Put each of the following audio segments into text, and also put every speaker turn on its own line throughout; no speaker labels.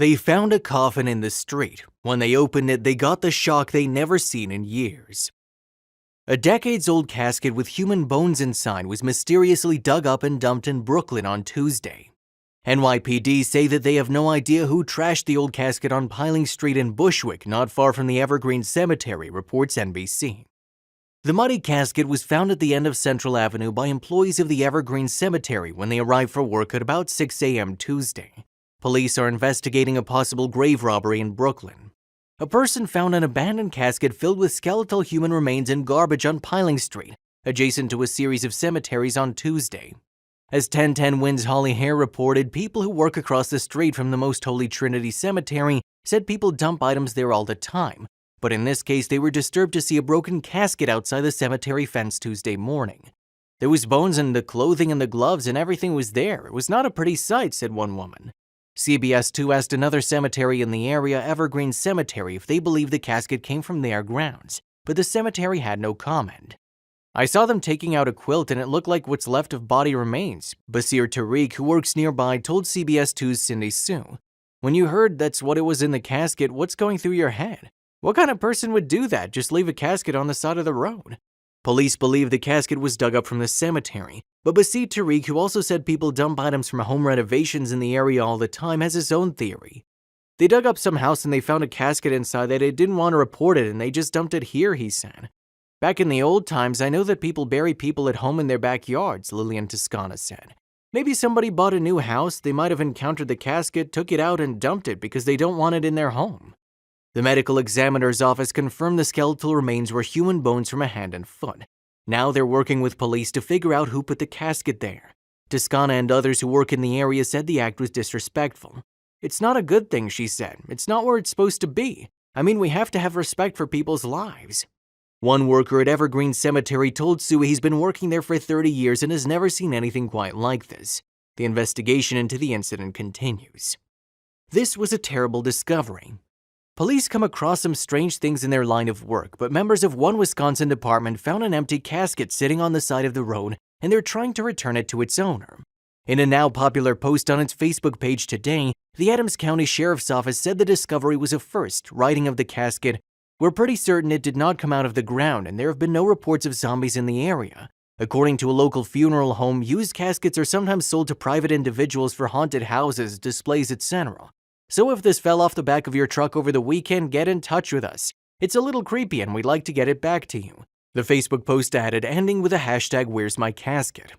They found a coffin in the street. When they opened it, they got the shock they never seen in years. A decades-old casket with human bones inside was mysteriously dug up and dumped in Brooklyn on Tuesday. NYPD say that they have no idea who trashed the old casket on Piling Street in Bushwick, not far from the Evergreen Cemetery, reports NBC. The muddy casket was found at the end of Central Avenue by employees of the Evergreen Cemetery when they arrived for work at about 6 a.m. Tuesday. Police are investigating a possible grave robbery in Brooklyn. A person found an abandoned casket filled with skeletal human remains and garbage on Piling Street, adjacent to a series of cemeteries on Tuesday. As 1010 Wins Holly Hare reported, people who work across the street from the Most Holy Trinity Cemetery said people dump items there all the time, but in this case they were disturbed to see a broken casket outside the cemetery fence Tuesday morning. There was bones and the clothing and the gloves and everything was there. It was not a pretty sight, said one woman. CBS 2 asked another cemetery in the area, Evergreen Cemetery, if they believed the casket came from their grounds, but the cemetery had no comment. I saw them taking out a quilt and it looked like what's left of body remains, Basir Tariq, who works nearby, told CBS 2's Cindy Sue. When you heard that's what it was in the casket, what's going through your head? What kind of person would do that, just leave a casket on the side of the road? Police believe the casket was dug up from the cemetery, but Basir Tariq, who also said people dump items from home renovations in the area all the time, has his own theory. They dug up some house and they found a casket inside that they didn't want to report it and they just dumped it here, he said. Back in the old times, I know that people bury people at home in their backyards, Lillian Toscana said. Maybe somebody bought a new house, they might have encountered the casket, took it out and dumped it because they don't want it in their home. The medical examiner's office confirmed the skeletal remains were human bones from a hand and foot. Now they're working with police to figure out who put the casket there. Toscana and others who work in the area said the act was disrespectful. It's not a good thing, she said. It's not where it's supposed to be. I mean, we have to have respect for people's lives. One worker at Evergreen Cemetery told Sue he's been working there for 30 years and has never seen anything quite like this. The investigation into the incident continues. This was a terrible discovery. Police come across some strange things in their line of work, but members of one Wisconsin department found an empty casket sitting on the side of the road, and they're trying to return it to its owner. In a now popular post on its Facebook page today, the Adams County Sheriff's Office said the discovery was a first, writing of the casket, "We're pretty certain it did not come out of the ground, and there have been no reports of zombies in the area. According to a local funeral home, used caskets are sometimes sold to private individuals for haunted houses, displays, etc. So if this fell off the back of your truck over the weekend, get in touch with us. It's a little creepy and we'd like to get it back to you." The Facebook post added, ending with a hashtag Where's My Casket.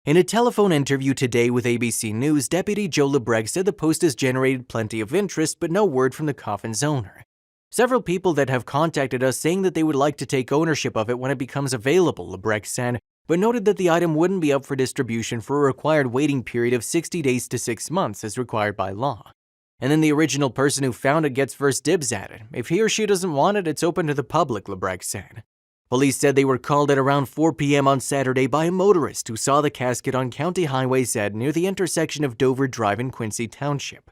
In a telephone interview today with ABC News, Deputy Joe Lebregg said the post has generated plenty of interest but no word from the coffin's owner. "Several people that have contacted us saying that they would like to take ownership of it when it becomes available," Lebregg said, but noted that the item wouldn't be up for distribution for a required waiting period of 60 days to 6 months as required by law. And then the original person who found it gets first dibs at it. If he or she doesn't want it, it's open to the public, Lebregg said. Police said they were called at around 4 p.m. on Saturday by a motorist who saw the casket on County Highway Z near the intersection of Dover Drive in Quincy Township.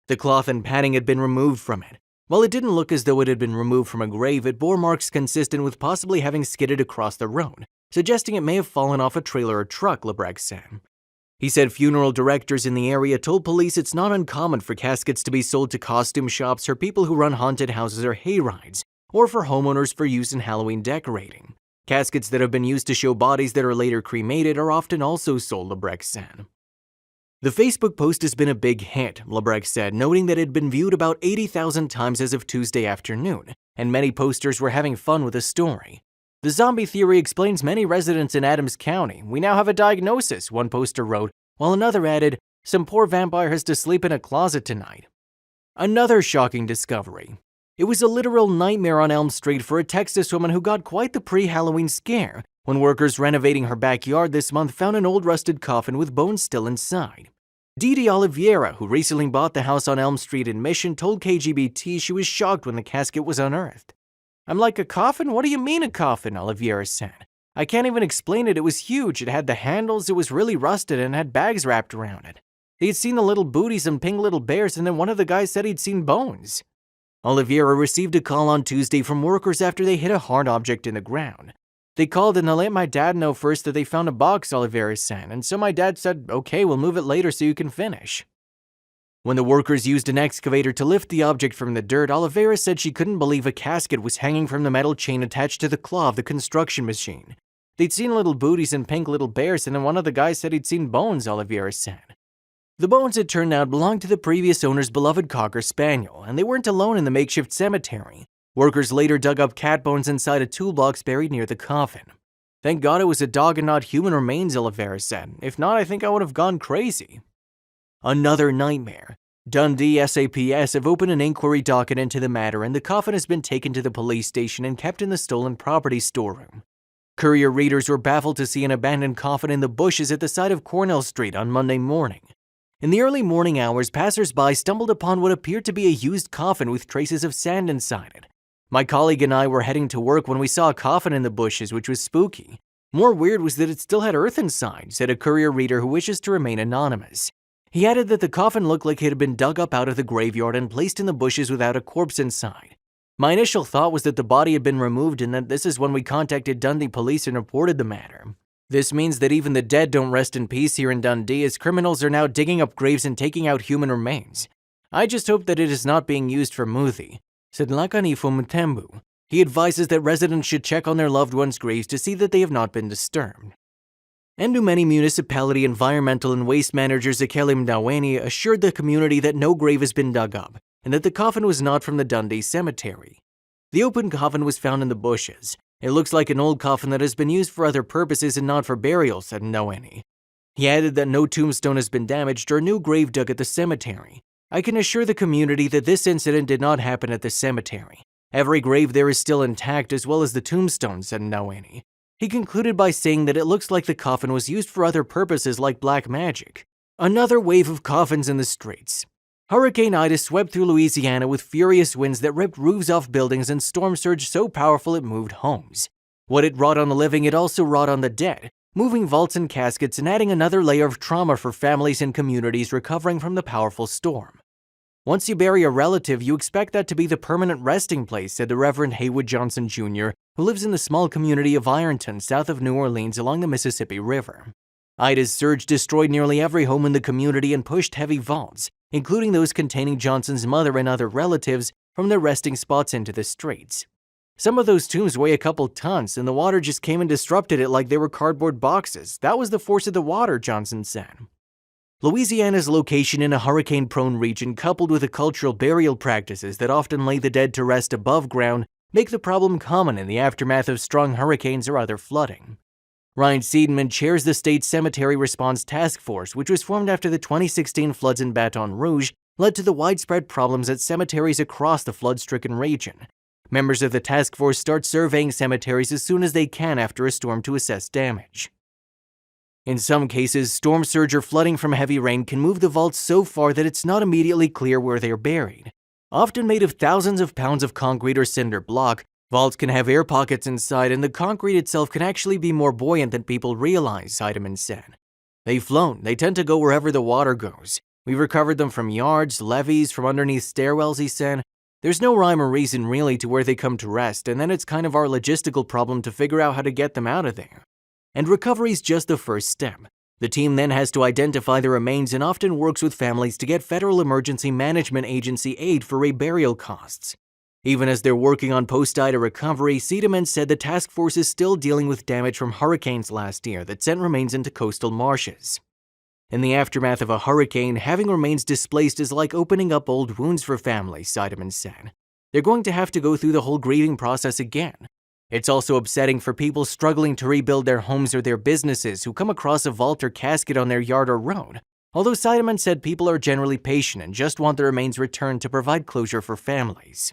The cloth and padding had been removed from it. While it didn't look as though it had been removed from a grave, it bore marks consistent with possibly having skidded across the road, suggesting it may have fallen off a trailer or truck, Lebregg said. He said funeral directors in the area told police it's not uncommon for caskets to be sold to costume shops or people who run haunted houses or hayrides, or for homeowners for use in Halloween decorating. Caskets that have been used to show bodies that are later cremated are often also sold, Lebregg said. The Facebook post has been a big hit, Lebregg said, noting that it had been viewed about 80,000 times as of Tuesday afternoon, and many posters were having fun with the story. "The zombie theory explains many residents in Adams County. We now have a diagnosis," one poster wrote, while another added, "Some poor vampire has to sleep in a closet tonight." Another shocking discovery. It was a literal nightmare on Elm Street for a Texas woman who got quite the pre-Halloween scare when workers renovating her backyard this month found an old rusted coffin with bones still inside. Didi Oliveira, who recently bought the house on Elm Street in Mission, told KGBT she was shocked when the casket was unearthed. "I'm like, a coffin? What do you mean a coffin?" Oliveira said. "I can't even explain it. It was huge. It had the handles, it was really rusted, and had bags wrapped around it. They had seen the little booties and pink little bears, and then one of the guys said he'd seen bones." Oliveira received a call on Tuesday from workers after they hit a hard object in the ground. "They called and I let my dad know first that they found a box," Oliveira said, "and so my dad said, okay, we'll move it later so you can finish." When the workers used an excavator to lift the object from the dirt, Oliveira said she couldn't believe a casket was hanging from the metal chain attached to the claw of the construction machine. They'd seen little booties and pink little bears, and then one of the guys said he'd seen bones, Oliveira said. The bones, it turned out, belonged to the previous owner's beloved Cocker Spaniel, and they weren't alone in the makeshift cemetery. Workers later dug up cat bones inside a toolbox buried near the coffin. Thank God it was a dog and not human remains, Oliveira said. If not, I think I would have gone crazy. Another nightmare. Dundee SAPS have opened an inquiry docket into the matter, and the coffin has been taken to the police station and kept in the stolen property storeroom. Courier readers were baffled to see an abandoned coffin in the bushes at the side of Cornell Street on Monday morning. In the early morning hours, passers-by stumbled upon what appeared to be a used coffin with traces of sand inside it. My colleague and I were heading to work when we saw a coffin in the bushes, which was spooky. More weird was that it still had earth inside, said a courier reader who wishes to remain anonymous. He added that the coffin looked like it had been dug up out of the graveyard and placed in the bushes without a corpse inside. My initial thought was that the body had been removed, and that this is when we contacted Dundee police and reported the matter. This means that even the dead don't rest in peace here in Dundee, as criminals are now digging up graves and taking out human remains. I just hope that it is not being used for muthi, said Lakanifo Mutembu. He advises that residents should check on their loved ones' graves to see that they have not been disturbed. Ndumeni Municipality Environmental and Waste Manager Zekele Mdaweni assured the community that no grave has been dug up, and that the coffin was not from the Dundee cemetery. The open coffin was found in the bushes. It looks like an old coffin that has been used for other purposes and not for burial, said Mdaweni. He added that no tombstone has been damaged or a new grave dug at the cemetery. I can assure the community that this incident did not happen at the cemetery. Every grave there is still intact, as well as the tombstone, said Mdaweni. He concluded by saying that it looks like the coffin was used for other purposes like black magic. Another wave of coffins in the streets. Hurricane Ida swept through Louisiana with furious winds that ripped roofs off buildings and storm surge so powerful it moved homes. What it wrought on the living, it also wrought on the dead, moving vaults and caskets and adding another layer of trauma for families and communities recovering from the powerful storm. Once you bury a relative, you expect that to be the permanent resting place, said the Reverend Haywood Johnson Jr., who lives in the small community of Ironton, south of New Orleans along the Mississippi River. Ida's surge destroyed nearly every home in the community and pushed heavy vaults, including those containing Johnson's mother and other relatives, from their resting spots into the streets. Some of those tombs weigh a couple tons, and the water just came and disrupted it like they were cardboard boxes. That was the force of the water, Johnson said. Louisiana's location in a hurricane-prone region, coupled with the cultural burial practices that often lay the dead to rest above ground, make the problem common in the aftermath of strong hurricanes or other flooding. Ryan Seidman chairs the state's Cemetery Response Task Force, which was formed after the 2016 floods in Baton Rouge led to the widespread problems at cemeteries across the flood-stricken region. Members of the task force start surveying cemeteries as soon as they can after a storm to assess damage. In some cases, storm surge or flooding from heavy rain can move the vaults so far that it's not immediately clear where they are buried. Often made of thousands of pounds of concrete or cinder block, vaults can have air pockets inside, and the concrete itself can actually be more buoyant than people realize, Seidemann said. They float. They tend to go wherever the water goes. We've recovered them from yards, levees, from underneath stairwells, he said. There's no rhyme or reason really to where they come to rest, and then it's kind of our logistical problem to figure out how to get them out of there. And recovery's just the first step. The team then has to identify the remains and often works with families to get Federal Emergency Management Agency aid for reburial costs. Even as they're working on post-Ida recovery, Seidemann said the task force is still dealing with damage from hurricanes last year that sent remains into coastal marshes. In the aftermath of a hurricane, having remains displaced is like opening up old wounds for families, Seidemann said. They're going to have to go through the whole grieving process again. It's also upsetting for people struggling to rebuild their homes or their businesses who come across a vault or casket on their yard or road, although Seidemann said people are generally patient and just want the remains returned to provide closure for families.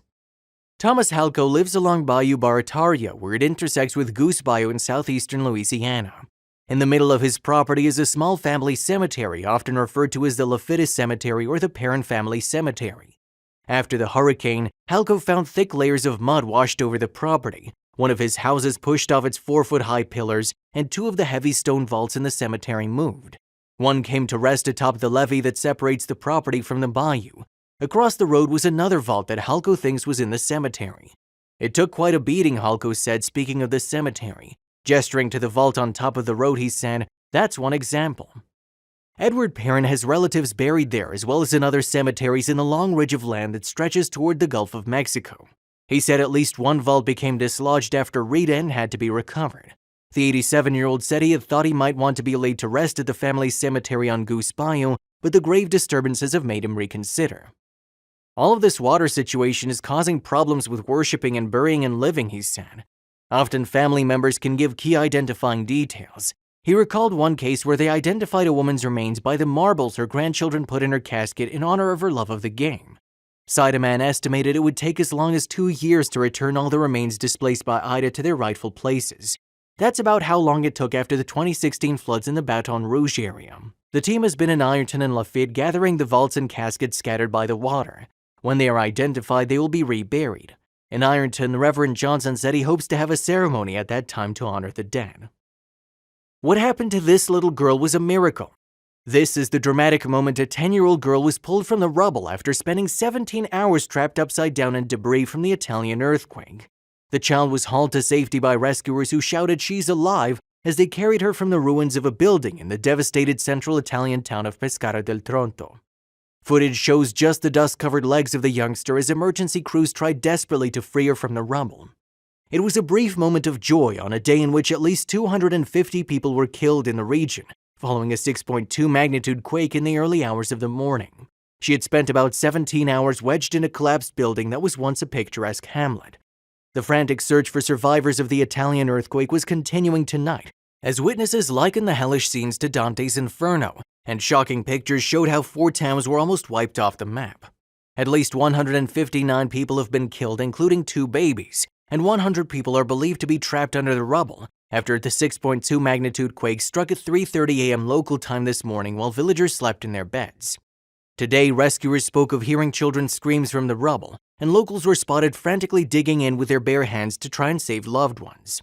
Thomas Halco lives along Bayou Barataria, where it intersects with Goose Bayou in southeastern Louisiana. In the middle of his property is a small family cemetery, often referred to as the Lapidus Cemetery or the Parent Family Cemetery. After the hurricane, Halco found thick layers of mud washed over the property. One of his houses pushed off its 4-foot-high pillars, and 2 of the heavy stone vaults in the cemetery moved. One came to rest atop the levee that separates the property from the bayou. Across the road was another vault that Halco thinks was in the cemetery. It took quite a beating, Halco said, speaking of the cemetery. Gesturing to the vault on top of the road, he said, "That's one example." Edward Perrin has relatives buried there as well as in other cemeteries in the long ridge of land that stretches toward the Gulf of Mexico. He said at least one vault became dislodged after Rita and had to be recovered. The 87-year-old said he had thought he might want to be laid to rest at the family cemetery on Goose Bayou, but the grave disturbances have made him reconsider. All of this water situation is causing problems with worshiping and burying and living, he said. Often family members can give key identifying details. He recalled one case where they identified a woman's remains by the marbles her grandchildren put in her casket in honor of her love of the game. Sideman estimated it would take as long as 2 years to return all the remains displaced by Ida to their rightful places. That's about how long it took after the 2016 floods in the Baton Rouge area. The team has been in Ironton and Lafitte gathering the vaults and caskets scattered by the water. When they are identified, they will be reburied. In Ironton, Reverend Johnson said he hopes to have a ceremony at that time to honor the dead. What happened to this little girl was a miracle. This is the dramatic moment a 10-year-old girl was pulled from the rubble after spending 17 hours trapped upside down in debris from the Italian earthquake. The child was hauled to safety by rescuers who shouted "She's alive" as they carried her from the ruins of a building in the devastated central Italian town of Pescara del Tronto. Footage shows just the dust-covered legs of the youngster as emergency crews tried desperately to free her from the rubble. It was a brief moment of joy on a day in which at least 250 people were killed in the region, following a 6.2 magnitude quake in the early hours of the morning. She had spent about 17 hours wedged in a collapsed building that was once a picturesque hamlet. The frantic search for survivors of the Italian earthquake was continuing tonight, as witnesses likened the hellish scenes to Dante's Inferno, and shocking pictures showed how 4 towns were almost wiped off the map. At least 159 people have been killed, including 2 babies, and 100 people are believed to be trapped under the rubble after the 6.2 magnitude quake struck at 3:30 a.m. local time this morning while villagers slept in their beds. Today, rescuers spoke of hearing children's screams from the rubble, and locals were spotted frantically digging in with their bare hands to try and save loved ones.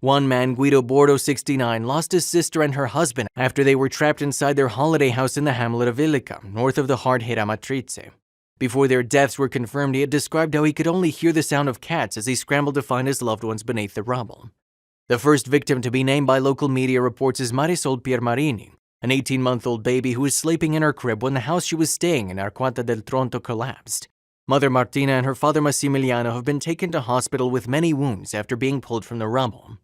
One man, Guido Bordo, 69, lost his sister and her husband after they were trapped inside their holiday house in the hamlet of Illica, north of the hard-hit Amatrice. Before their deaths were confirmed, he had described how he could only hear the sound of cats as he scrambled to find his loved ones beneath the rubble. The first victim to be named by local media reports is Marisol Piermarini, an 18-month-old baby who was sleeping in her crib when the house she was staying in, Arquata del Tronto, collapsed. Mother Martina and her father Massimiliano have been taken to hospital with many wounds after being pulled from the rubble.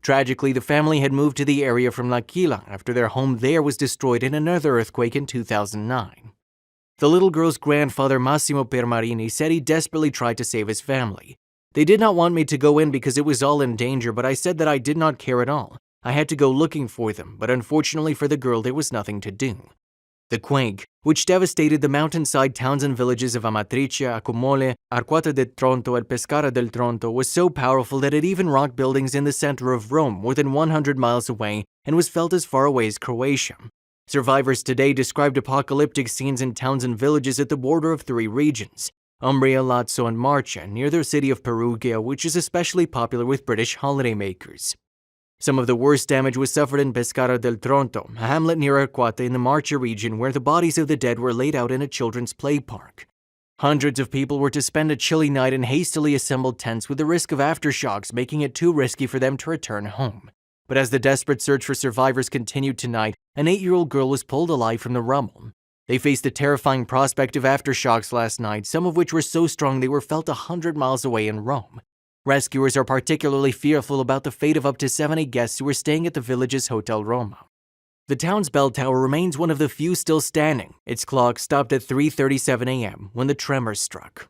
Tragically, the family had moved to the area from L'Aquila after their home there was destroyed in another earthquake in 2009. The little girl's grandfather, Massimo Piermarini, said he desperately tried to save his family. "They did not want me to go in because it was all in danger, but I said that I did not care at all. I had to go looking for them, but unfortunately for the girl, there was nothing to do." The quake, which devastated the mountainside towns and villages of Amatrice, Accumole, Arquata del Tronto, and Pescara del Tronto, was so powerful that it even rocked buildings in the center of Rome, more than 100 miles away, and was felt as far away as Croatia. Survivors today described apocalyptic scenes in towns and villages at the border of 3 regions, Umbria, Lazio, and Marcia, near their city of Perugia, which is especially popular with British holidaymakers. Some of the worst damage was suffered in Pescara del Tronto, a hamlet near Arquata in the Marcia region where the bodies of the dead were laid out in a children's play park. Hundreds of people were to spend a chilly night in hastily assembled tents with the risk of aftershocks making it too risky for them to return home. But as the desperate search for survivors continued tonight, an 8-year-old girl was pulled alive from the rubble. They faced the terrifying prospect of aftershocks last night, some of which were so strong they were felt 100 miles away in Rome. Rescuers are particularly fearful about the fate of up to 70 guests who were staying at the village's Hotel Roma. The town's bell tower remains one of the few still standing. Its clock stopped at 3:37 a.m. when the tremor struck.